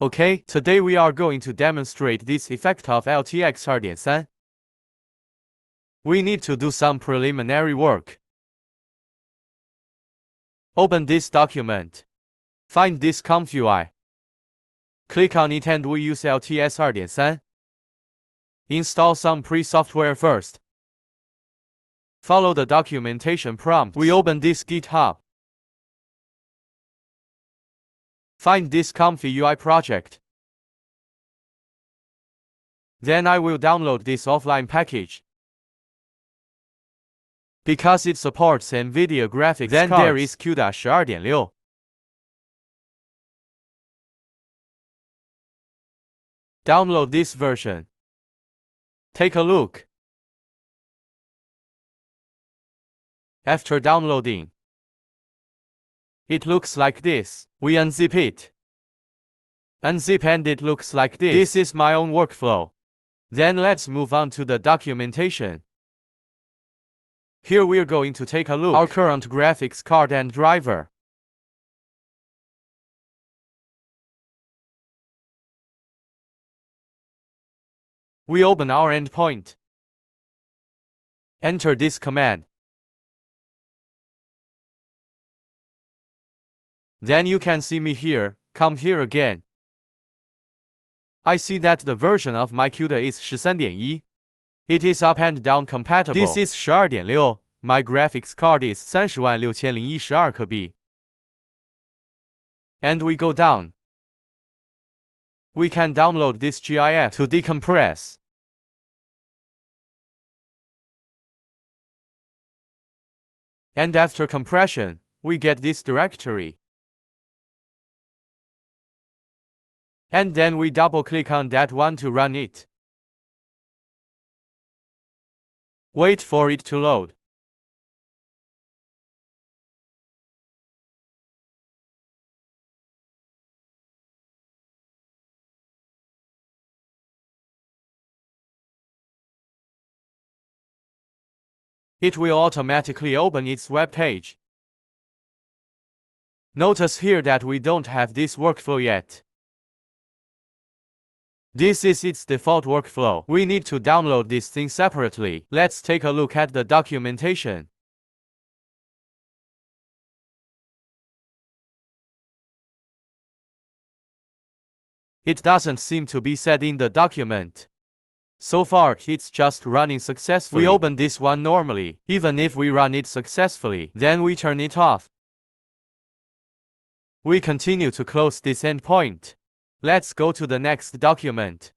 Okay, today we are going to demonstrate this effect of LTX 2.3. We need to do some preliminary work. Open this document. Find this ComfyUI. Click on it and we use LTS 2.3. Install some pre-software first. Follow the documentation prompt. We open this GitHub. Find this ComfyUI project. Then I will download this offline package. Because it supports NVIDIA graphics cards. Then there is CUDA 12.6. Download this version. Take a look. After downloading, it looks like this. We unzip it. Unzip and it looks like this. This is my own workflow. Then let's move on to the documentation. Here we're going to take a look at our current graphics card and driver. We open our endpoint. Enter this command. Then you can see me here. Come here again. I see that the version of my CUDA is 13.1. It is up and down compatible. This is 12.6. My graphics card is 306012 KB. And we go down. We can download this GIF to decompress. And after compression, we get this directory. And then we double-click on that one to run it. Wait for it to load. It will automatically open its web page. Notice here that we don't have this workflow yet. This is its default workflow. We need to download this thing separately. Let's take a look at the documentation. It doesn't seem to be said in the document. So far, it's just running successfully. We open this one normally. Even if we run it successfully, then we turn it off. We continue to close this endpoint. Let's go to the next document.